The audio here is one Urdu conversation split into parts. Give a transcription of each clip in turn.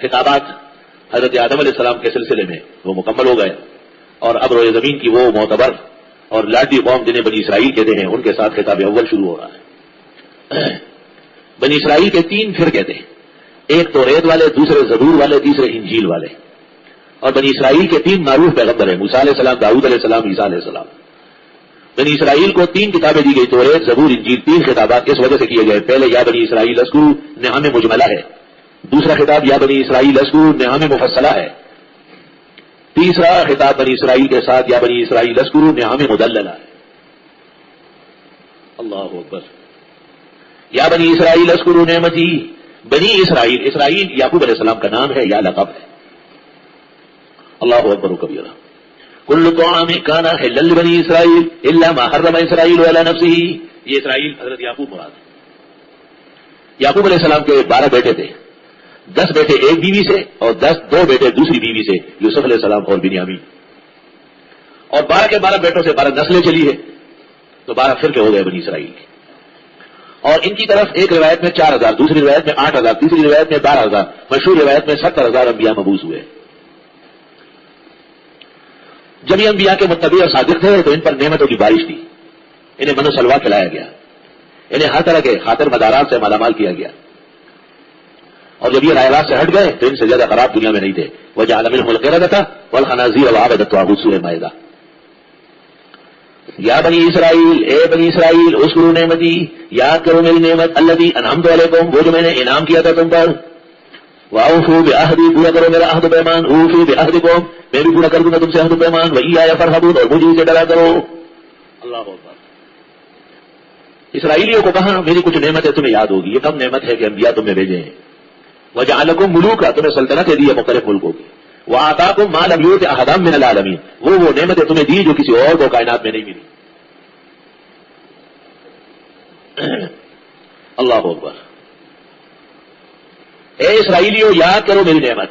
خطابات حضرت آدم علیہ السلام کے سلسلے میں وہ مکمل ہو گئے، اور اب روئے زمین کی وہ معتبر اور لاڈلی قوم جنہیں بنی اسرائیل کہتے ہیں ان کے ساتھ خطاب اول شروع ہو رہا ہے۔ بنی اسرائیل کے 3 فرقے تھے، ایک توریت والے، دوسرے زبور والے، تیسرے انجیل والے، اور بنی اسرائیل کے 3 معروف پیغمبر ہیں، موسیٰ علیہ السلام، داؤد علیہ السلام، عیسیٰ علیہ السلام۔ بنی اسرائیل کو 3 کتابیں دی گئی، توریت، زبور، انجیل، 3 خطابات اس وجہ سے کیے گئے۔ پہلے یا بنی اسرائیل اذکروا نعم مجملہ ہے، دوسرا خطاب یا بنی اسرائیل اذکروا نعم مفصلہ ہے، تیسرا خطاب بنی اسرائیل کے ساتھ یا بنی اسرائیل اذکروا نعم مدللہ ہے۔ اللہ اکبر۔ یا بنی اسرائیل اذکروا نعمتی، بنی اسرائیل، اسرائیل یعقوب علیہ السلام کا نام ہے یا لقب ہے۔ اللہ اکبر و کبیرہ۔ کل طعام کان حلا لبنی اسرائیل الا ما حرم اسرائیل علی نفسہ، یہ اسرائیل حضرت یعقوب مراد ہے۔ یعقوب علیہ السلام کے 12 بیٹے تھے، 10 بیٹے ایک بیوی سے اور 2 بیٹے دوسری بیوی سے، یوسف علیہ السلام اور بنیامین، اور 12 کے 12 بیٹوں سے 12 نسلیں چلی ہے، تو 12 فرقے ہو گئے بنی اسرائیل کے۔ اور ان کی طرف ایک روایت میں 4000، دوسری روایت میں 8000، تیسری روایت میں 12000، مشہور روایت میں 70000 انبیاء مبعوث ہوئے۔ جب یہ انبیاء کے متبع اور صادق تھے تو ان پر نعمتوں کی بارش تھی، انہیں من و سلوہ کھلایا گیا، انہیں ہر طرح کے خاطر مدارات سے مالا مال کیا گیا، اور جب یہ رائے سے ہٹ گئے تو ان سے زیادہ خراب دنیا میں نہیں تھے۔ وجعل منهم القردة والخنازير وعبد الطاغوت، سورہ مائدہ۔ یا بنی اسرائیل، اے بنی اسرائیل، اذکروا نعمتی، یاد کرو میری نعمت، الذی انعمت علیکم، وہ جو میں نے انعام کیا تھا تم پر، واوفوا بعہدی، پورا کرو میرا عہد و پیمان، اوفوا بعہدکم، میں بھی پورا کر دوں گا تم سے عہد و پیمان، وایای فارہبون، اور مجھے سے ڈرا کرو۔ اللہ اکبر۔ اسرائیلیوں کو کہا میری کچھ نعمتیں تمہیں یاد ہوگی، یہ کم نعمت ہے کہ انبیاء تمہیں بھیجے ہیں۔ وجعلکم ملوکا، تمہیں سلطنتیں دی ہے مختلف ملکوں کی، وآتاکم ما لم یؤت احدا من العالمین، وہ نعمتیں تمہیں دی جو کسی اور کو کائنات میں نہیں ملی۔ اللہ اکبر۔ اے اسرائیلیوں، یاد کرو میری نعمت،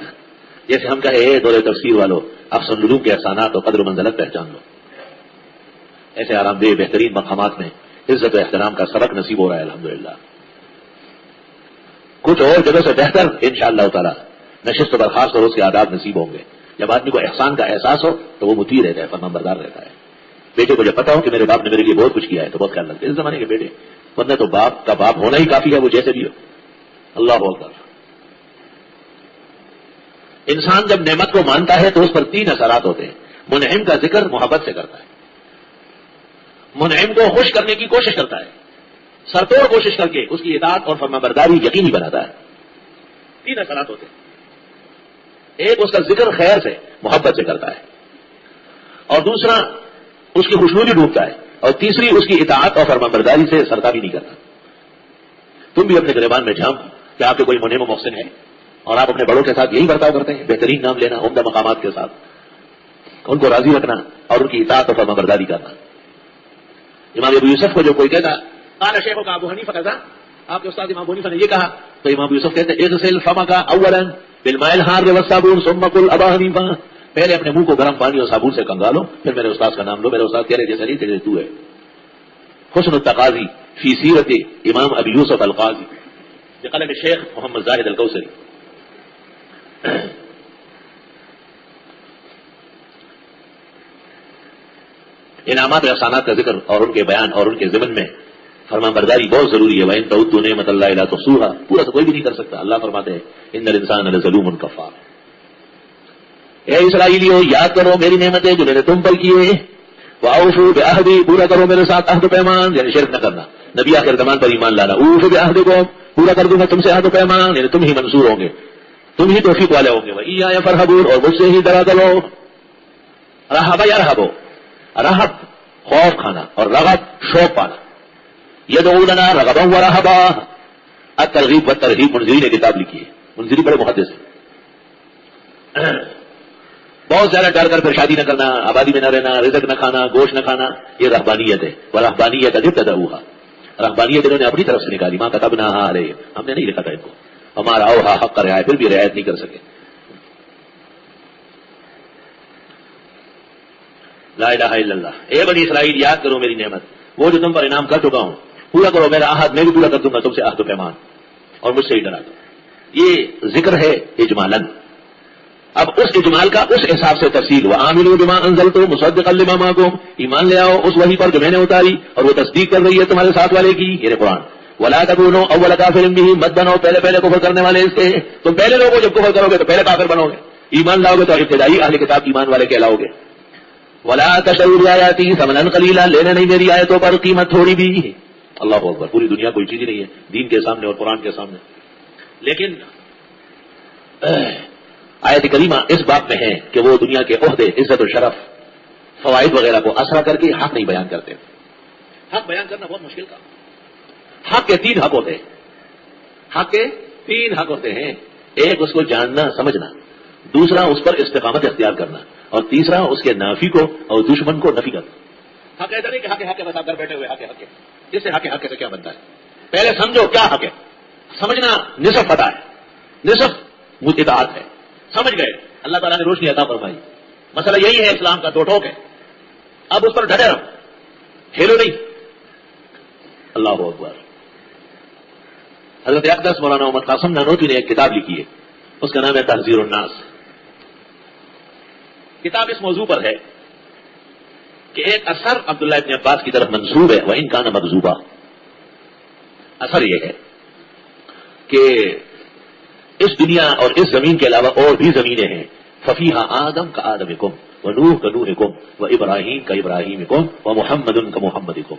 جیسے ہم کہے اے دور تفسیر والو افسن العلوم کے احسانات اور قدر و منزلت پہچان لو۔ ایسے آرام دہ بہترین مقامات میں عزت و احترام کا سبق نصیب ہو رہا ہے الحمدللہ۔ کچھ اور جگہ سے بہتر انشاءاللہ تعالی نشست و برخاست اور اس کے آداب نصیب ہوں گے۔ جب آدمی کو احسان کا احساس ہو تو وہ مطیع رہتا ہے، فرمانبردار رہتا ہے۔ بیٹے کو جب پتا ہو کہ میرے باپ نے میرے لیے بہت کچھ کیا ہے تو بہت خیال رکھتے ہیں اس زمانے کے بیٹے، ورنہ تو باپ کا باپ ہونا ہی کافی ہے، وہ جیسے بھی ہو۔ اللہ اکبر۔ انسان جب نعمت کو مانتا ہے تو اس پر 3 اثرات ہوتے ہیں۔ منعم کا ذکر محبت سے کرتا ہے، منعم کو خوش کرنے کی کوشش کرتا ہے، سرتوڑ کوشش کر کے اس کی اطاعت اور فرمانبرداری یقینی بناتا ہے۔ 3 اثرات ہوتے ہیں، ایک اس کا ذکر خیر سے محبت سے کرتا ہے، اور دوسرا اس کی خوشنودی ڈوبتا ہے، اور تیسری اس کی اطاعت اور فرمانبرداری سے سرتابی نہیں کرتا۔ تم بھی اپنے گریبان میں جھانک کہ آپ کے کوئی منعم و محسن ہے اور آپ اپنے بڑوں کے ساتھ یہی برتاؤ کرتے ہیں، بہترین نام لینا، عمدہ مقامات کے ساتھ ان کو راضی رکھنا اور ان کی اطاعت اور فرمانبرداری کرنا۔ امام ابو یوسف کو جو کوئی کہتا قال شیخ کا ابو حنیفہ کہتا، آپ کے استاد امام ابو حنیفہ نے یہ کہا، تو امام ابو یوسف کہتے اغسل فمک اولا بالماء الحار والصابون ثم قل ابا حنیفہ، پہلے اپنے منہ کو گرم پانی اور صابن سے کنگالو، پھر میرے استاد کا نام لو۔ میرے استاد تیرے جیسا نہیں، تیرے تو ہے۔ حسن التقاضی فی سیرت امام ابی یوسف القاضی، بقلم الشیخ محمد زاہد الکوثری۔ انعامات اور احسانات کا ذکر اور ان کے بیان اور ان کے ضمن میں فرمانبرداری بہت ضروری ہے۔ وَإِن تَعُدُّوا نِعْمَتَ اللَّهِ لَا تُحْصُوهَا، پورا تو کوئی بھی نہیں کر سکتا۔ اللہ فرماتے ہیں إِنَّ الْإِنسَانَ لَظَلُومٌ كَفَّارٌ۔ اے اسرائیلیوں، یاد کرو میری نعمتیں جو میں نے تم پر کی ہے، وَأَوْفُوا بِعَهْدِي، پورا کرو میرے ساتھ عہد و پیمان، یعنی شرک نہ کرنا، نبی آخر زمان پر ایمان لانا۔ أَوْفُوا بِعَهْدِكُمْ، پورا کر دوں گا تم سے عہد و پیمان، یعنی تم ہی منصور ہوں گے، تم ہی توفیق والے ہوں گے۔ وَإِيَّايَ فَارْهَبُونِ، اور مجھ سے ہی ڈرا کرو۔ رہب یرہب، رہب خوف کھانا اور رغب شوق پانا۔ یدعوننا رغبا ورہبا، الترغیب والترہیب منذری نے کتاب لکھی ہے، منذری بڑے محدث ہیں۔ بہت زیادہ ڈر کر پھر شادی نہ کرنا، آبادی میں نہ رہنا، رزق نہ کھانا، گوشت نہ کھانا، یہ رہبانیت ہے۔ ورہبانیت ابتدعوها، رہبانیت انہوں نے اپنی طرف سے نکالی، ما كتبناها علیہم، ہم نے نہیں لکھا تھا ان کو، ہمارا اوہا حق کا رعایت، پھر بھی رعایت نہیں کر سکے۔ لا الہ الا اللہ۔ اے بنی اسرائیل، یاد کرو میری نعمت، وہ جو تم پر انعام کر چکا ہوں، پورا کرو میرا عہد، میں بھی پورا کر دوں گا تم سے عہد و پیمان، اور مجھ سے ہی ڈرا دو۔ یہ ذکر ہے اجمالاً. اب اس اجمال کا اس حساب سے تفصیل وَآمِنُوا بِمَا أَنزَلْتُ مُصَدِّقًا لِمَا مَعَكُمْ, ایمان لے آؤ اس وحی پر جو میں نے اتاری اور وہ تصدیق کر رہی ہے تمہارے ساتھ والے کی, یہ قرآن. وَلَا تَكُونُوا أَوَّلَ كَافِرٍ بِهِ, مت بنو پہلے کفر کرنے والے اس کے. تم پہلے لوگوں جب کفر کرو گے تو پہلے کافر بنو گے, ایمان لاؤ گے تو ابتدائی اہل کتاب ایمان والے کہلاؤ گے. وَلَا تَشْتَرُوا بِآيَاتِي ثَمَنًا قَلِيلًا, لینا نہیں میری آیتوں پر قیمت تھوڑی بھی. اللہ اکبر, پوری دنیا کوئی چیز ہی نہیں ہے دین کے سامنے اور قرآن کے سامنے. لیکن آیت کریمہ اس بات میں ہے کہ وہ دنیا کے عہدے, عزت و شرف, فوائد وغیرہ کو اسرا کر کے حق نہیں بیان کرتے. حق بیان کرنا بہت مشکل کام. حق کے 3 حق ہوتے ہیں. حق کے 3 حق ہوتے ہیں. ایک اس کو جاننا سمجھنا, دوسرا اس پر استقامت اختیار کرنا, اور تیسرا اس کے نافی کو اور دشمن کو نفی کرنا. حق ایسا نہیں کہ حق ہے بس آپ گھر بیٹھے ہوئے حق ہے. جس سے حق سے کیا بنتا ہے؟ پہلے سمجھو کیا حق ہے. سمجھنا نصف پتہ ہے, نصف اطاعت ہے. سمجھ گئے, اللہ تعالیٰ نے روشنی عطا فرمائی. مسئلہ یہی ہے اسلام کا, 2 ٹوک ہے. اب اس پر ڈٹے رہو, ہیلو نہیں. اللہ اکبر. حضرت اقدس مولانا محمد قاسم نانوتوی نے ایک کتاب لکھی ہے, اس کا نام ہے تحذیر الناس. کتاب اس موضوع پر ہے کہ ایک اثر عبداللہ ابن عباس کی طرف منسوب ہے, وَإِن كَانَ مَكْذُوبًا. اثر یہ ہے کہ اس دنیا اور اس زمین کے علاوہ اور بھی زمینیں ہیں. فَفِيهَا آدم كَآدَمِكُمْ وَنُوح كَنُوحِكُمْ وَإِبْرَاهِيمَ كَإِبْرَاهِيمِكُمْ وَمُحَمَّدٌ كَمُحَمَّدِكُمْ.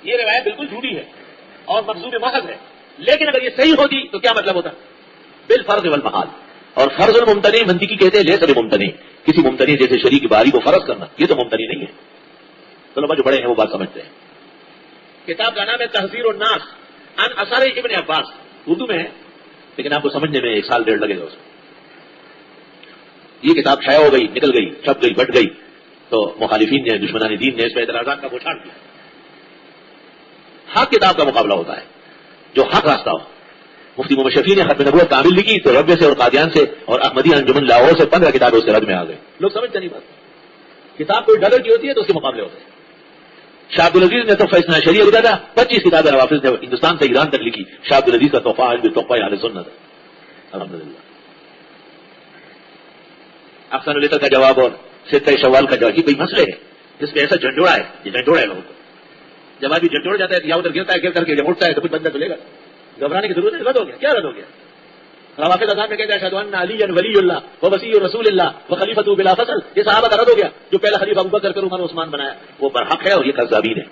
یہ روایت بالکل جھوٹی ہے اور مکذوب محض ہے, لیکن اگر یہ صحیح ہوتی تو کیا مطلب ہوتا؟ بالفرض والمحال. اور فرض الممتنع منطقی کہتے ہیں لیس بممتنع, کسی ممتنع جیسے شریک باری کو فرض کرنا یہ تو ممتنع نہیں ہے. طلباء جو بڑے ہیں وہ بات سمجھتے ہیں. کتاب کا نام ہے تحذیر الناس عن اثر ابن عباس, اردو میں ہے لیکن آپ کو سمجھنے میں 1 سال 1.5 لگے گا اس میں. یہ کتاب شائع ہو گئی, نکل گئی, چھپ گئی, بٹ گئی, تو مخالفین نے, دشمنان دین نے اس پہ اعتراضات کا بوچھاڑ کیا. حق کتاب کا مقابلہ ہوتا ہے جو حق راستہ ہو. مفتی محمد شفیع نے ختم نبوت کامل لکھی تو ربیہ سے اور قادیان سے اور احمدیہ انجمن لاہور سے 15 کتابیں اس کے رد میں آ گئے. لوگ سمجھتے نہیں بات. کتاب کوئی ڈالر کی ہوتی ہے تو اس کے مقابلے ہوتے ہیں. شاہ عبدالعزیز نے تحفہ اثنا عشریہ لکھا تھا, 25 کتابیں روافض نے ہندوستان سے ایران تک لکھی. شاہ عبدالعزیز کا تحفہ آج بھی تحفہ اہل سنت ہے. الحمدللہ. احسن العطر کا جواب اور ستہ شوال کا جواب, یہ کوئی مسئلے ہے جس پہ ایسا جھنڈوڑا ہے, یہ جھنڈوڑا ہے لوگوں کو. جب آدمی جھنڈوڑ جاتا ہے یا ادھر گرتا ہے, گر کر کے جب اٹھتا ہے تو کچھ بندہ تو لے گا. گھبرانے کی ضرورت ہے. رد ہو گیا, کیا رد ہو گیا؟ روافض اذان میں کہتے ہیں اشہد ان علی ولی اللہ و وصی رسول اللہ و خلیفۃ بلا فصل. یہ صحابہ کا رد ہو گیا. جو پہلا خلیفہ ابوبکر کر عمر عثمان بنایا وہ برحق ہے اور یہ کذابین ہے,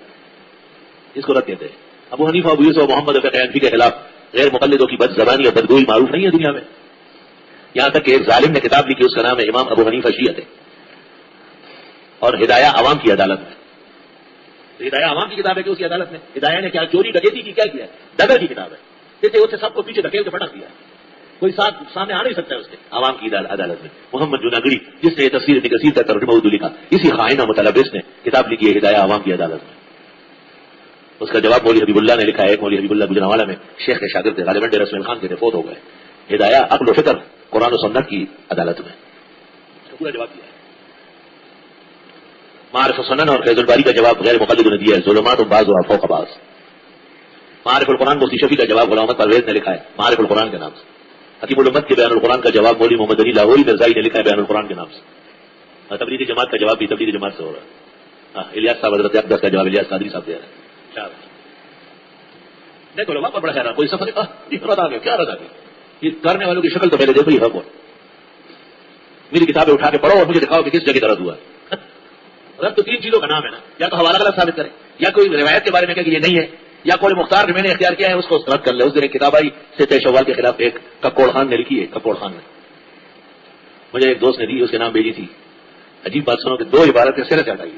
اس کو رد دیتے ہیں. ابو حنیفہ, ابو یوسف, محمد حنفی کے خلاف غیر مقلدوں کی بد زبانی اور بدگوئی معروف نہیں ہے دنیا میں. یہاں تک کہ ایک ظالم نے کتاب لکھی, اس کا نام ہے امام ابو حنیفہ شیعت ہے, اور ہدایہ عوام کی عدالت میں. ہدایہ عوام کی کتاب ہے کہ اس کی عدالت میں ہدایہ نے کیا چوری ڈکیتی کی, کیا کیا, ڈگر کی کتاب ہے. جیسے اسے سب کو پیچھے دھکیل کے پٹک دیا, کوئی سامنے آ نہیں سکتا ہے اس کے عوام کی عدالت میں. محمد جوناگڑی جس نے تفسیر ابن کثیر کا ترجمہ اردو لکھا, اسی خائنہ متلبس نے کتاب لکھی ہے ہدایہ عوام کی عدالت میں. اس کا جواب مولوی حبیب اللہ نے لکھا ہے. ایک مولوی حبیب اللہ گجرانوالہ میں شیخ کے شاگرد غالباً ڈیر اسماعیل خان کے فوت ہو گئے. ہدایہ عقل و فکر قرآن و سنت کی عدالت میں اس کا پورا جواب دیا ہے. معارف السنن اور فیض الباری کا جواب غیر مقلدوں نے دیا ہے, ظلمات بعض و فوق بعض. معارف القرآن مفتی شفیع کا جواب غلام محمد پرویز نے لکھا ہے معارف القرآن کے نام سے. حکیم الامت کے بیان القرآن کا جواب مولوی محمد علی لاہوری مرزائی نے لکھا ہے بیان القرآن کے نام سے. تبلیغی جماعت کا جواب بھی تبلیغی جماعت سے ہو رہا ہے. الیاس صاحب حضرت اقدس کا جواب الیاس قادری صاحب دے رہے ہیں. دیکھو لوگ پر بڑا خیر کوئی سفر رد آ گیا, کیا رد آ گیا؟ یہ کرنے والوں کی شکل تو پہلے دیکھو, یہ حق ہو. میری کتابیں اٹھا کے پڑھو اور مجھے دکھاؤ کہ کس جگہ درد ہوا ہے. رد تو 3 چیزوں کا نام ہے نا, یا تو حوالہ غلط ثابت کرے, یا کوئی روایت کے بارے میں کہ یہ نہیں ہے, یا کوئی مختار جو میں نے اختیار کیا ہے اس کو رد کر لے. اس دن ایک کتاب آئی ستہ شوال کے خلاف, ایک ککوڑ خان نے لکھی ہے. ککوڑ خان نے مجھے ایک دوست نے دی, اس کے نام بھیجی تھی. عجیب بات سنو کہ 2 عبارتیں سر سے ہٹائی.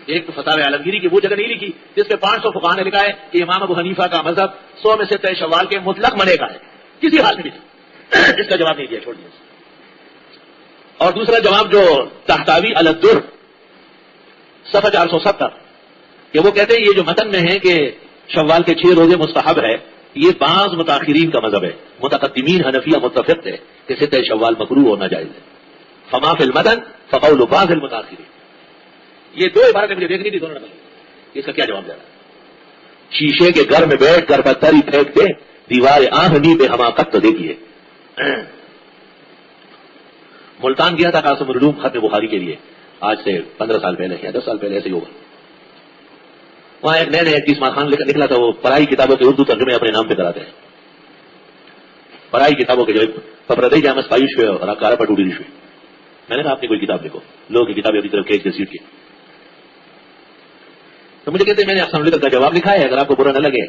ایک تو فتاوی عالمگیری کی وہ جگہ نہیں لکھی جس پہ 500 فقہاء نے لکھا ہے کہ امام ابو حنیفہ کا مذہب 100 میں سے 3 شوال کے مطلق منع کا ہے, کسی حال میں بھی نہیں. اس کا جواب نہیں دیا, چھوڑ دیا. اور دوسرا جواب جو تحتاوی الدر صفحہ 470 کہ وہ کہتے ہیں یہ جو متن میں ہے کہ شوال کے 6 روزے مستحب ہے, یہ بعض متاخرین کا مذہب ہے. متقدمین حنفیہ متفق ہے کہ 7 شوال مکروہ اور ناجائز ہے. فما فی المتن فقول بعض المتاخرین. یہ 2 عبارتیں مجھے دیکھنی تھی, دونوں نے اس کا کیا جواب دے رہا ہے؟ شیشے کے گھر میں بیٹھ کر پتھر ہی پھینک دے دیوار آہنی پہ حماقت تو دیکھیے. ملتان گیا تھا قاسم العلوم ختم بخاری کے لیے آج سے 15 سال پہلے یا 10 سال پہلے ایسے ہی ہوگا. وہاں ایک نئے نئے عثمان خان نکلا تھا, وہ پڑھائی کتابوں کے اردو ترجمے اپنے نام پہ کراتے ہیں. پڑھائی کتابوں کے جو پپردئی جامس پایوش پہ اور کارا پٹوڑی رشوے. میں نے کہا آپ نے کوئی کتاب لکھو, لوگوں کی کتابیں اپنی طرف کھینچ کے سیٹ کی. تو مجھے کہتے ہیں میں نے اسلام علیکم کا جواب لکھا ہے, اگر آپ کو برا نہ لگے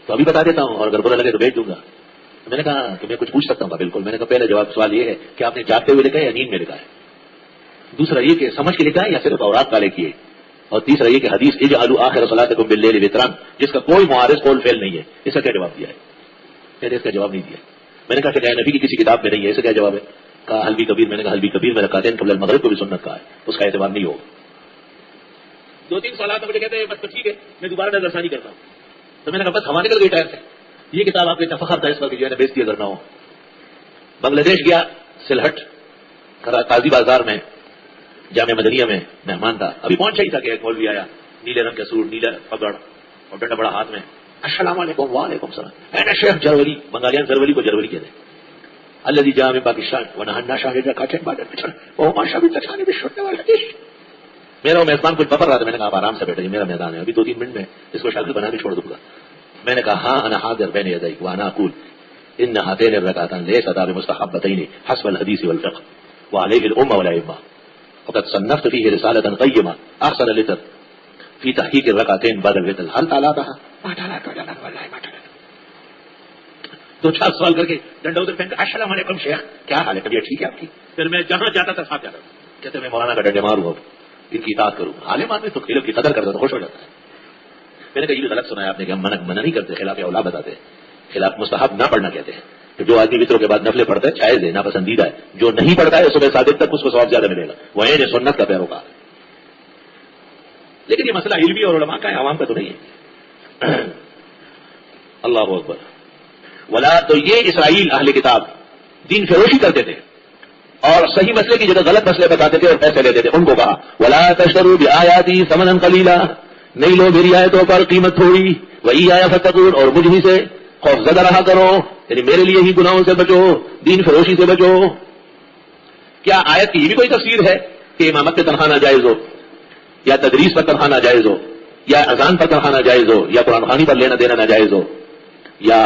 تو ابھی بتا دیتا ہوں, اور اگر برا لگے تو بھیج دوں گا. میں نے کہا کہ میں کچھ پوچھ سکتا ہوں. بالکل. میں نے کہا پہلے جواب سوال یہ ہے کہ آپ نے جاگتے ہوئے لکھا ہے یا نیند میں لکھا ہے. دوسرا یہ کہ سمجھ کے لکھا ہے یا صرف اورات والے کیے. اور تیسرا یہ کہ حدیث اجعلوا آخر صلاتکم باللیل وطرا جس کا کوئی معارض قول فعل نہیں ہے, اس کا کیا جواب دیا ہے؟ میں نے اس کا جواب نہیں دیا. میں نے کہا کہ نبی کی کسی کتاب میں نہیں ہے, اس کا کیا جواب ہے؟ کہا حلبی کبیر. میں نے کہا حلبی کبیر میں رکعتین قبل المغرب کو بھی سنت کہا ہے, اس کا اعتبار نہیں ہوگا. 2-3 سوالات مجھے کہتے ہیں بس ٹھیک ہے میں دوبارہ نظر ثانی کرتا ہوں. تو میں نے کہا بس ہوا نکل گئی ٹائر سے. یہ کتاب آپ کے فخر تھا اس پر کہ جو ہے نا بیزتی اگر نہ ہو. بنگلہ دیش گیا, سلہٹ قاضی بازار میں جامع مدنیہ میں مہمان تھا. ابھی پہنچا ہی تھا کہ ایک مولوی آیا, نیلے رنگ کا سوٹ, نیلا پگڑ اور ڈنڈا بڑا ہاتھ میں. السلام علیکم. وعلیکم السلام. اے شیخ جرولی, بنگالیان جرولی کو جرولی کہتے ہیں. اللہ دی جامع پاکستان ونہنا شاہد کا چن بادر پچھڑ او ماشاء اللہ تکانی بھی چھوٹنے والا دیش. میرا میزبان کچھ بفر رہا تھا. میں نے کہا آپ آرام سے بیٹھے, میرا میدان ہے, ابھی 2-3 منٹ میں اس کو شاگرد بنا کے چھوڑ دوں گا. میں نے کہا ہاں انا حاضر بین یدیک وانا اقول ان هاتین الرکعتان لیستا بمستحبتین حسب الحدیث والفقه وعليه الامه والائمه وقد صنفت فيه رساله قیمه احسن لتر في تحقیق الرکعتین بعد الوتر. هل تعالیٰ ما تعالیٰ والله ما تعالیٰ. 2-4 سوال کر کے ڈنڈا ادھر پھینک. السلام علیکم شیخ, کیا حال ہے, طبیعت ٹھیک ہے آپ کی؟ پھر میں جہاں جاتا تھا ساتھ جاتا تھا. کہتے میں مولانا کا ڈنڈے ماروں, ان کی اطاعت کروں. عالم آدمی تو علم کی قدر کرتا تو خوش ہو جاتا ہے. میں نے کہا یہ بھی غلط سنا ہے آپ نے کہ ہم منع نہیں کرتے, خلاف اولا بتاتے ہیں, خلاف مستحب نہ پڑھنا کہتے ہیں. کہ جو آدمی وطروں کے بعد نفلیں پڑھتا ہے جائز ہے, ناپسندیدہ ہے. جو نہیں پڑھتا ہے صبح صادق تک اس کو ثواب زیادہ ملے گا, وہ عین سنت کا پیروکار. لیکن یہ مسئلہ علمی اور علماء کا ہے, عوام کا تو نہیں ہے. اللہ اکبر. ولا تو یہ اسرائیل اہل کتاب دین فروشی کرتے تھے اور صحیح مسئلے کی جگہ غلط مسئلے بتاتے تھے اور پیسے لیتے تھے. ان کو کہا ولا تشتروا بآیاتی ثمنا قلیلا, نہیں لو میری آیتوں پر قیمت تھوڑی, وہی آیا فتقون, اور مجھ ہی سے خوف زدہ رہا کرو, یعنی میرے لیے ہی گناہوں سے بچو, دین فروشی سے بچو. کیا آیت کی یہ بھی کوئی تفسیر ہے کہ امامت پہ تنخواہ ناجائز ہو, یا تدریس پر تنخواہ ناجائز ہو, یا اذان پر تنخواہ ناجائز ہو, یا قرآن خوانی پر لینا دینا ناجائز ہو, یا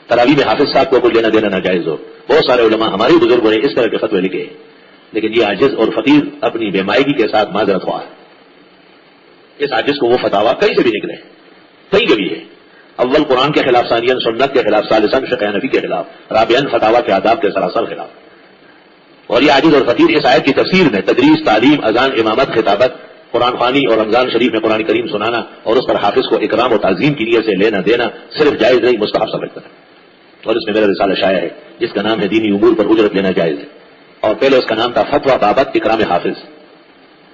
تراویح میں حافظ صاحب کو کوئی لینا دینا ناجائز ہو؟ بہت سارے علماء ہمارے بزرگوں نے اس طرح کے فتوے لکھے, لیکن یہ عاجز اور فقیر اپنی بے مائگی کے ساتھ معذرت خواہ ہے. اس عاجز کو وہ فتاوا کہیں سے بھی نکلے, کہیں کے بھی ہے. اول قرآن کے خلاف, ثانیاً سنت کے خلاف, ثالثاً فقہ حنفی کے خلاف, رابعاً فتاوا کے آداب کے سراسر خلاف. اور یہ عاجز اور فقیر اس آیت کی تفسیر میں تدریس, تعلیم, اذان, امامت, خطابت, قرآن خوانی اور رمضان شریف میں قرآن کریم سنانا اور اس پر حافظ کو اکرام و تعظیم کی نیت سے لینا دینا صرف جائز نہیں مستحب سمجھتا ہے. اور اس میں میرا رسالہ شائع ہے جس کا نام ہے دینی امور پر اجرت لینا جائز ہے, اور پہلے اس کا نام تھا فتویٰ بابت اکرام حافظ.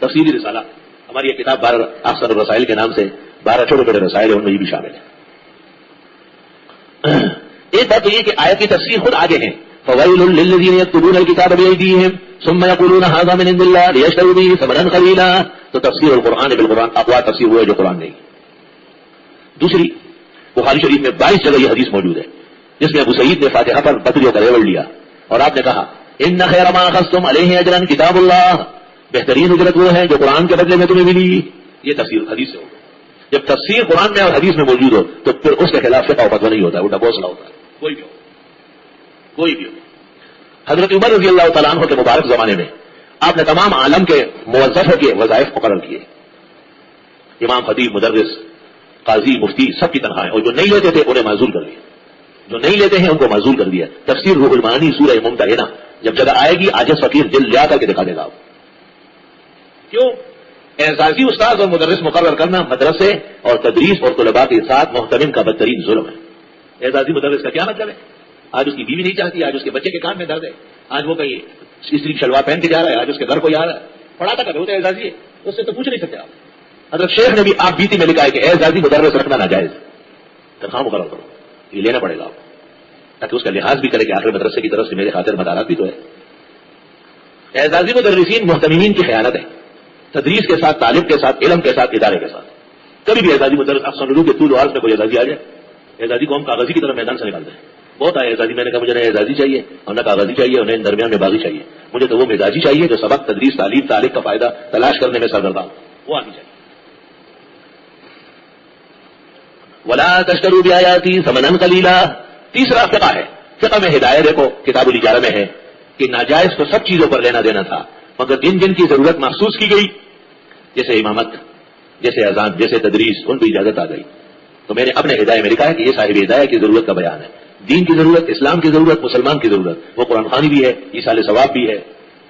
تفصیلی رسالہ ہماری یہ کتاب 12 احسن الرسائل کے نام سے 12 چھوٹے چھوٹے رسائل ہیں, ان میں یہ بھی شامل ہے. ایک بات تو یہ کہ آیت کی تفسیر خود آگے ہیں. فوائل للذین یکتبون الکتاب بایدیہم ثم یقولون ھذا من عند اللہ لیشتروا به ثمنا قلیلا. تو تفسیر القرآن بالقرآن اقوال تفسیر ہوا ہے جو قرآن نہیں. دوسری, بخاری شریف میں 22 جگہ یہ حدیث موجود ہے جس میں ابو سعید نے فاتحہ پر بکریوں کا ریوڑ لیا اور آپ نے کہا ان خیر ما اخذتم علیہ اجرا کتاب اللہ, بہترین اجرت وہ ہے جو قرآن کے بدلے میں تمہیں ملی. یہ تفسیر حدیث سے ہوگا. جب تفسیر قرآن میں اور حدیث میں موجود ہو تو پھر اس کے خلاف فقہ و فتویٰ نہیں ہوتا, الٹا بوسلا ہوتا ہے. کوئی بھی ہو. حضرت عمر رضی اللہ تعالیٰ عنہ کے مبارک زمانے میں آپ نے تمام عالم کے موظفوں کے وظائف مقرر کیے. امام, خطیب, مدرس, قاضی, مفتی, سب کی تنخواہیں, اور جو نہیں لیتے تھے انہیں معزول کر دیا. جو نہیں لیتے ہیں ان کو معزول کر دیا. تفسیر روح المعانی سورہ ممتحنہ جب جگہ آئے گی عاجز فقیر دل لیا کر کے دکھا دے گا. کیوں؟ اعزازی استاد اور مدرس مقرر کرنا مدرسے اور تدریس اور طلباء کے ساتھ محترم کا بدترین ظلم ہے. اعزازی مدرس کا کیا مطلب ہے؟ آج اس کی بیوی نہیں چاہتی, آج اس کے بچے کے کان میں درد ہے, آج وہ کہیں استری شلوار پہن کے جا رہا ہے, آج اس کے گھر کو جا رہا ہے. پڑھاتا کبھی ہوتا ہے اعزازی ہے, اس سے تو پوچھ نہیں سکتے آپ. حضرت شیخ نے بھی آپ بیتی میں لکھا ہے کہ اعزازی مدرس رکھنا ناجائز, تنخواہ مقرر کرو, یہ لینا پڑے گا آپ تاکہ اس کا لحاظ بھی کرے کہ آخر مدرسے کی طرف سے میرے خاطر مدارات بھی تو ہے. اعزازی مدرسین محتمین کی خیانت ہے, تدریس کے ساتھ, تعلیم کے ساتھ, علم کے ساتھ, ادارے کے ساتھ. کبھی بھی اعزازی مدرس افسر کے طول و عرض میں کوئی اعزازی آ جائے اعزازی قوم کاغذی کی طرف میدان سے نکالتے ہیں. بہت آئے اعزازی, میں نے کہا مجھے نہ اعزازی چاہیے اور نہ کاغذی چاہیے اور نہ درمیان میں باغی چاہیے, مجھے تو وہ مزاجی چاہیے جو سبق, تدریس, تعلیم, تعلق کا فائدہ تلاش کرنے میں سرگرداں ہو, وہ آنی چاہیے. ولا تشتروا بآیاتی ثمنا قلیلا. تیسرا فقہ ہے. فقہ میں ہدایت دیکھو کتاب الاجارہ میں ہے کہ ناجائز تو سب چیزوں پر لینا دینا تھا, مگر جن جن کی ضرورت محسوس کی گئی, جیسے امامت, جیسے اذان, جیسے تدریس, ان کی اجازت آ گئی. تو میں نے اپنے ہدایت میں لکھا ہے کہ یہ صاحب ہدایت کی ضرورت کا بیان ہے. دین کی ضرورت, اسلام کی ضرورت, مسلمان کی ضرورت, وہ قرآن خوانی بھی ہے, ایصال ثواب بھی ہے,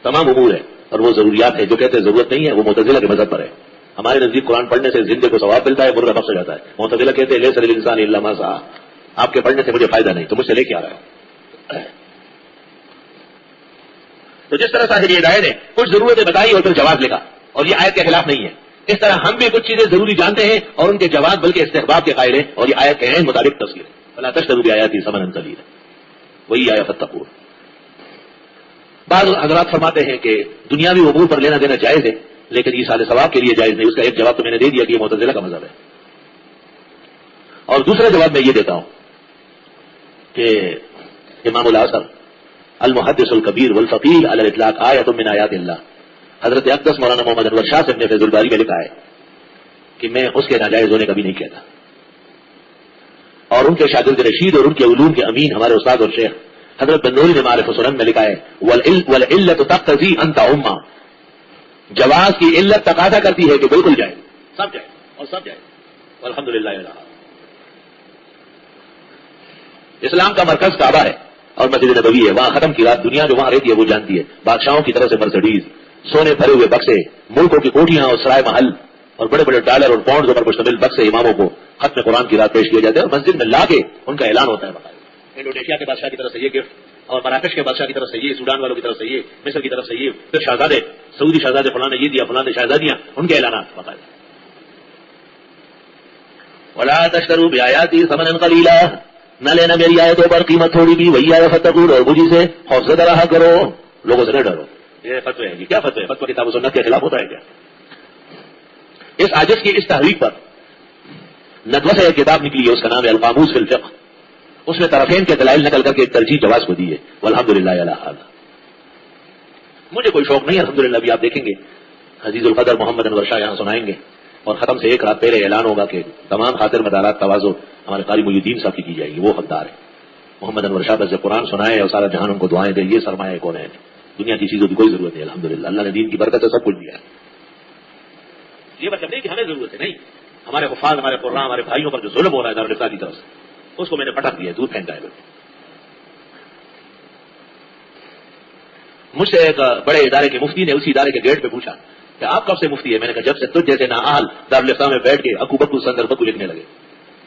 تمام امور ہے. اور وہ ضروریات ہے جو کہتے ہیں ضرورت نہیں ہے, وہ معتزلہ کے مذہب پر ہے. ہمارے نزدیک قرآن پڑھنے سے زندے کو ثواب ملتا ہے, مرغہ بخش ہو جاتا ہے. معتزلہ کہتے ہیں لیس للانسان الا ما سعى, آپ کے پڑھنے سے مجھے فائدہ نہیں, تو مجھ سے لے کے آ رہا ہے. تو جس طرح صاحب ہدایت نے کچھ ضرورتیں بتائی اور پھر جواز لکھا, اور یہ آیت کے خلاف نہیں ہے, اس طرح ہم بھی کچھ چیزیں ضروری جانتے ہیں اور ان کے جواز بلکہ استحباب کے قائل ہیں, اور یہ آیت کے عین مطابق تفسیر ہے. فلا تشتروا بآیاتی ثمنا قلیلا, وہی آیا فاتقون. بعض حضرات فرماتے ہیں کہ دنیاوی امور پر لینا دینا جائز ہے لیکن ایصال ثواب کے لیے جائز نہیں. اس کا ایک جواب تو میں نے دے دیا کہ یہ معتزلہ کا مذہب ہے, اور دوسرا جواب میں یہ دیتا ہوں کہ امام الاثر المحدث الکبیر والفقیہ علی الاطلاق آیۃ من آیات اللہ, حضرت اقدس مولانا محمد انور شاہ صاحب نے فیض الباری میں لکھا ہے کہ میں اس کے ناجائز ہونے کا بھی نہیں کہتا. اور ان کے شاگرد رشید اور ان کے علوم کے امین ہمارے استاد اور شیخ حضرت بنوری نے معارف السنن میں لکھا ہے والعلت تقتضی ان تعم, جواز کی علت تقاضا کرتی ہے کہ بالکل جائے, سب جائے اور سب جائے. الحمدللہ. اسلام کا مرکز کعبہ ہے اور مسجد نبوی ہے, وہاں ختم کی رات دنیا جو وہاں رہتی ہے وہ جانتی ہے. بادشاہوں کی طرف سے مرسڈیز, سونے بھرے ہوئے بکسے, ملکوں کی کوٹیاں اور سرائے محل اور بڑے بڑے ڈالر اور پاؤنڈز پر مشتمل بکسے اماموں کو ختم قرآن کی رات پیش کیے جاتے ہیں, اور مسجد میں لا کے ان کا اعلان ہوتا ہے باقاعدہ. انڈونیشیا کے بادشاہ کی طرف سے یہ گفٹ, اور مراکش کے بادشاہ کی طرف سے یہ, سوڈان والوں کی طرف سے یہ, مصر کی طرف سے یہ, پھر شہزادے, سعودی شہزادے فلاں نے یہ دیا, فلاں نے شہزادیاں, ان کے اعلانات باقاعدہ. ولا تشتروا بآیاتی ثمنا قلیلا, نہ لینا میری آیتوں پر قیمت تھوڑی بھی, وہی آیا فتقون, اور مجھے سے خوفزدہ رہا کرو, لوگوں سے نہ ڈرو. یہ فتوی ہے, یہ کیا فتوی ہے؟ فتوی کتاب و سنت کے خلاف ہوتا ہے کیا؟ اس عاجز کی اس تحریک پر ندوہ سے ایک کتاب نکلی ہے, اس کا نام ہے القاموس فی الفقہ. اس میں طرفین کے دلائل نقل کر کے ترجیح جواز کو دی ہے. والحمدللہ علی ھذا. مجھے کوئی شوق نہیں, الحمدللہ. ابھی آپ دیکھیں گے عزیز القدر محمد انور شاہ یہاں سنائیں گے, اور ختم سے ایک رات پہلے اعلان ہوگا کہ تمام خاطر مدارات توازو ہمارے قاری محی الدین صاحب کی جائے گی, وہ حقدار ہے. محمد انور شاہ بس قرآن سنائے اور سارا جہان ان کو دعائیں دے, یہ سرمایہ کون ہے؟ دنیا کی چیزوں کی کوئی ضرورت نہیں. الحمدللہ اللہ نے دین کی برکت سے سب کچھ دیا ہے. یہ مطلب نہیں کہ ہمیں ضرورت ہے, نہیں. ہمارے حفاظ, ہمارے قرآن, ہمارے بھائیوں پر جو ظلم ہو رہا ہے دارالفتہ کی طرف سے, اس کو میں نے پٹک دیا, دودھ پھینکا ہے. مجھ سے ایک بڑے ادارے کے مفتی نے اسی ادارے کے گیٹ پہ پوچھا کہ آپ کب سے مفتی ہے؟ میں نے کہا جب سے تجھ جیسے نااہل دارالفتہ میں بیٹھ کے اکو بکو سندر بکو لکھنے لگے.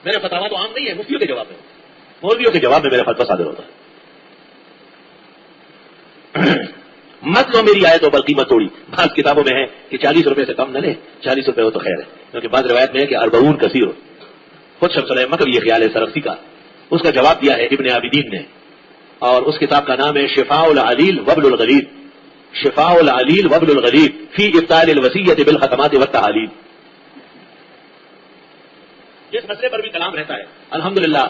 میرے فتاوا تو عام نہیں ہے, مفتیوں کے جواب میں, مولویوں کے جواب میں میرا فتوا صادر ہوتا ہے. مت لو میری آیتوں پر قیمت توڑی. بعض کتابوں میں ہے کہ 40 روپے سے کم نہ لے, 40 روپے ہو تو خیر ہے, کیونکہ بعض روایت میں ہے کہ اربعون کثیر. خود شمس الحق مکر یہ خیال ہے سرخسی کا, اس کا جواب دیا ہے ابن عابدین نے, اور اس کتاب کا نام ہے شفاء العلیل وبل الغلیل. شفاء العلیل وبل الغلیل فی ابطال الوصیۃ بالختمات والتحالیل. جس مسئلے پر بھی کلام رہتا ہے الحمدللہ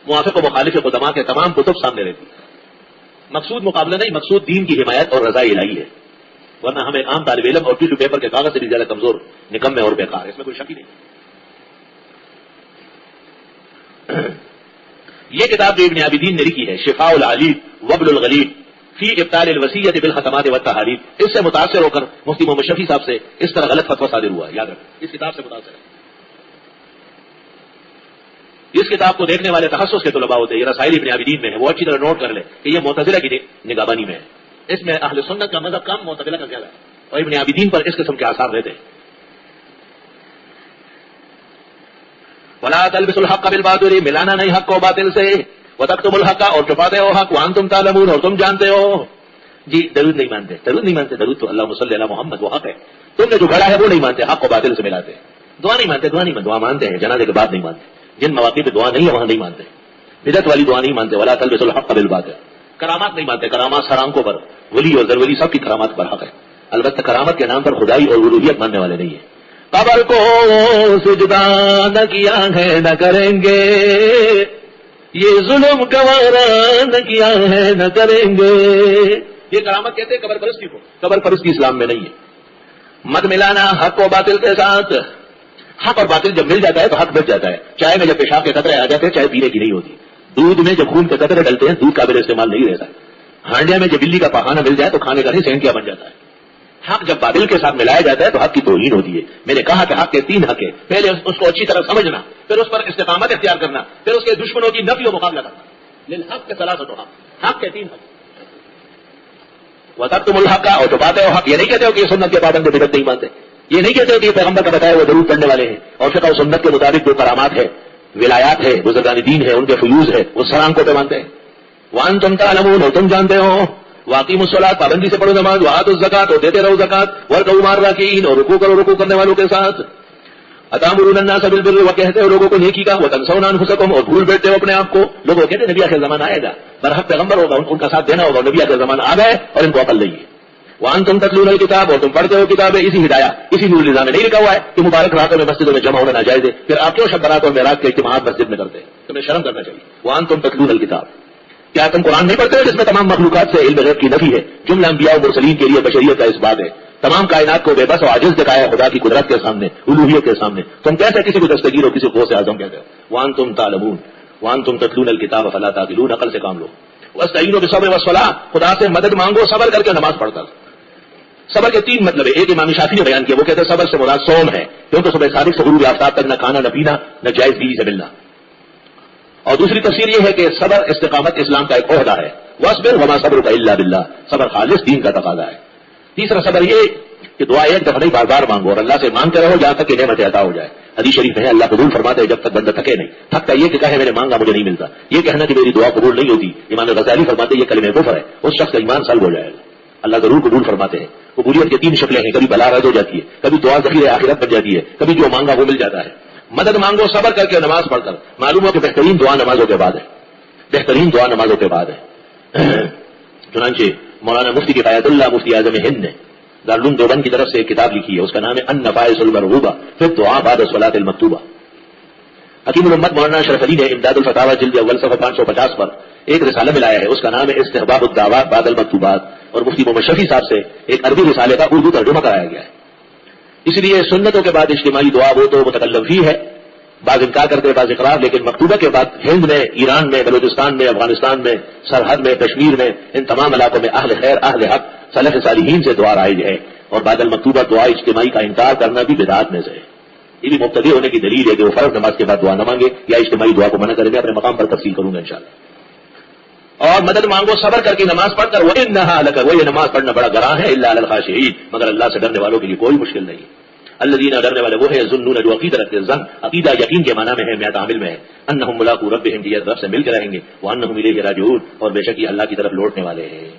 موافق و مخالف قدماء کے تمام کتب سامنے رہتی ہے. مقصود مقابلہ نہیں, مقصود دین کی حمایت اور رضا الہی ہے, ورنہ ہم ایک عام طالب علم اور ٹیشو پیپر کے کاغذ سے بھی زیادہ کمزور, نکمے اور بیکار, اس میں کوئی شک ہی نہیں. یہ کتاب جو ابن عابدین نے لکھی ہے شفاء العلیل وبل الغلیل فی ابطال الوصیۃ بالختمات والتحالیل, اس سے متاثر ہو کر مفتی محمد شفیع صاحب سے اس طرح غلط فتویٰ صادر ہوا ہے. یاد رکھیں, اس کتاب سے متاثر ہے. اس کتاب کو دیکھنے والے تخصص کے طلباء ہوتے ہیں, یہ رسائل ابن عابدین میں ہے, وہ اچھی طرح نوٹ کر لیں کہ یہ معتزلہ کی نگہبانی میں ہے. اس میں اہل سنت کا مذہب کم, معتزلہ کا زیادہ ہے, اور ابن عابدین پر اس قسم کے آثار رہتے ہیں. ولا تلبسوا الحق بالباطل, ملانا نہیں حق کو باطل سے, وتکتموا الحق, اور چھپاتے ہو حق, وانتم تعلمون, اور تم جانتے ہو. جی درود نہیں مانتے, درود نہیں مانتے, درود تو اللہم صلی علی محمد وہ حق ہے, تم نے جو گھڑا ہے وہ نہیں مانتے, حق کو باطل سے ملاتے. دعا نہیں مانتے, دعا نہیں مانتے, دعا مانتے ہیں جنازے کے بعد نہیں مانتے, جن مواقع پہ دعا نہیں ہے وہاں نہیں مانتے, بدعت والی دعا نہیں مانتے. ولا تلبسوا الحق بالباطل, کرامات نہیں مانتے, کرامات سر آنکھوں پر, ولی اور زرولی سب کی کرامات پر حق ہے, البتہ کرامت کے نام پر خدائی اور الوہیت ماننے والے نہیں ہیں. قبر کو سجدہ نہ کیا ہے نہ کریں گے, یہ ظلم گوارا نہ کیا ہے نہ کریں گے. یہ کرامت کہتے ہیں قبر پرستی کو. قبر پرستی اسلام میں نہیں ہے. مت ملانا حق و باطل کے ساتھ. حق اور باطل جب مل جاتا ہے تو حق بچ جاتا ہے. چائے میں جب پیشاب کے قطرے آ جاتے ہیں چائے پینے کی نہیں ہوتی. دودھ میں جب خون کے قطرے ڈلتے ہیں دودھ قابل استعمال نہیں رہتا. ہانڈیا میں جب بلی کا پخانہ مل جائے تو کھانے کا نہیں سینکیا بن جاتا ہے. حق جب باطل کے ساتھ ملایا جاتا ہے تو حق کی توہین ہوتی ہے. میں نے کہا کہ حق کے 3 حق ہے. پہلے اس کو اچھی طرح سمجھنا, پھر اس پر استقامت اختیار کرنا, پھر اس کے دشمنوں کی نفی و مقابلہ کرنا. للحق کے ثلاثۃ حق. حق کے 3 حق. وتکتموا الحق, اور چھپاتے ہو حق. یہ نہیں کہتے ہو کہ یہ سنت کے پابند بدعت نہیں مانتے. یہ نہیں کہتے ہو کہ یہ پیغمبر کا بتایا وہ ضرور پڑھنے والے ہیں اور فقہ و سنت کے مطابق جو کرامات ہے, ولایات ہے, بزرگان دین ہے, ان کے فیوز ہے, وہ سلام کو پہ مانتے ہیں. وانتم تعلمون, اور تم جانتے ہو. واقیم الصلاۃ, پابندی سے پڑھو نماز. وآتوا الزکات, اور دیتے رہو زکات. وارکعوا مع الراکعین, اور رکوع کرو رکوع کرنے والوں کے ساتھ. اتامرون الناس بالبر, وہ کہتے ہو لوگوں کو نیکی کا. وتنسون انفسکم, اور بھول بیٹھتے ہو اپنے آپ کو. لوگوں کہتے ہیں نبی آخر زمانہ آئے گا, برحق پیغمبر ہوگا, ان کا ساتھ دینا ہوگا. نبی آخر زمانہ آ گئے اور ان کو عقل نہیں ہے. وانتم تتلون الکتاب, اور تم پڑھتے ہو کتابیں. اسی ہدایہ اسی نور النظام میں نہیں لکھا ہوا ہے کہ مبارک راتوں میں مسجدوں میں جمع ہونا ناجائز ہے. پھر آپ کیوں شب برات اور معراج کے اجتماعات مسجد میں کرتے ہیں؟ تمہیں شرم کرنا چاہیے. وانتم تتلون الکتاب, کیا تم قرآن نہیں پڑھتے ہو جس میں تمام مخلوقات سے علم غیب کی نفی ہے؟ جملہ انبیاء و مرسلین کے لیے بشریت کا اس بات ہے. تمام کائنات کو بے بس و عاجز دکھایا خدا کی قدرت کے سامنے, الوہیت کے سامنے. تم کیسے کسی کو دستگیر ہو, کسی کو غوث اعظم کہتے ہو؟ وانتم تعلمون وانتم تتلون الکتاب فلا تعقلون, عقل سے کام لو. واستعینوا بالصبر والصلاۃ, خدا سے مدد مانگو صبر کر کے, نماز پڑھ کر. صبر کے 3 مطلب ہے. ایک امام شافعی نے بیان کیا, وہ کہتے ہیں صبر سے مراد صوم ہے, کیونکہ صبح صادق سے غروب آفتاب تک نہ کھانا نہ پینا نہ جائز بیوی سے ملنا. اور دوسری تفسیر یہ ہے کہ صبر استقامت اسلام کا ایک عہدہ ہے. واصبر وما صبرک الا باللہ, صبر خالص دین کا تقاضا ہے. تیسرا صبر یہ کہ دعا ایک دفعہ نہیں بار بار مانگو, اور اللہ سے مانگتے رہو جہاں تک کہ نعمت عطا ہو جائے. حدیث شریف میں اللہ قبول فرماتے ہیں جب تک بندہ تھکے نہیں. تھکتا یہ کہ کہے میں نے مانگا مجھے نہیں ملتا, یہ کہنا کہ میری دعا قبول نہیں ہوتی. امام غزالی فرماتے یہ کلمہ کفر ہے, اس شخص کا ایمان سلب ہو جائے گا. اللہ ضرور قبول فرماتے ہیں. قبولیت کی 3 شکلیں ہیں, کبھی بلا رد ہو جاتی ہے, کبھی دعا ذخیرہ آخرت بن جاتی ہے, کبھی جو مانگا وہ مل جاتا ہے. مدد مانگو صبر کر کے, نماز پڑھ کر. معلوم ہو کہ بہترین دعا نمازوں کے بعد ہے, بہترین دعا نمازوں کے بعد ہے. چنانچہ مولانا مفتی کفایت اللہ مفتی اعظم ہند نے دارالعلوم دیوبند کی طرف سے ایک کتاب لکھی ہے, اس کا نام ہے النفائس المرغوبہ فی الدعاء بعد الصلاۃ المکتوبہ. حکیم الامت مولانا اشرف علی نے امداد الفتاوی جلد اول صفحہ 550 پر ایک رسالہ ملایا ہے, اس کا نام ہے استحباب الدعوات بعد المکتوبات, اور مفتی محمد شفیع صاحب سے ایک عربی رسالے کا اردو ترجمہ کرایا گیا ہے. اس لیے سنتوں کے بعد اجتماعی دعا وہ تو متکلم ہی ہے, بعض انکار کرتے بعض اقرار, لیکن مکتوبہ کے بعد ہند میں, ایران میں, بلوچستان میں, افغانستان میں, سرحد میں, کشمیر میں, ان تمام علاقوں میں اہل خیر اہل حق سلف صالحین سے دعا رائج ہے. اور بعد المکتوبہ دعا اجتماعی کا انکار کرنا بھی بدعات میں سے ہے. یہ بھی مبتدی ہونے کی دلیل ہے کہ وہ فرض نماز کے بعد دعا نہ مانگے یا اجتماعی دعا کو منع کریں. میں اپنے مقام پر تفصیل کروں گا انشاءاللہ. اور مدد مانگو صبر کر کے نماز پڑھ کر. وَإِنَّهَا لَكَ, وہ یہ نماز پڑھنا بڑا گراں ہے. إِلَّا عَلَى الْخَاشِعِينَ, مگر اللہ سے ڈرنے والوں کے لیے کوئی مشکل نہیں. الذین, ڈرنے والے وہ ہے, يظنون, جو عقیدہ رکھتے, زن عقیدہ یقین کے معنی میں ہے, میں تعامل میں ہے, انہم ملاقو ربہم, یہ رب سے مل کے رہیں گے, وانہم الیہ راجعون, اور بے شک یہ اللہ کی طرف لوٹنے والے ہیں.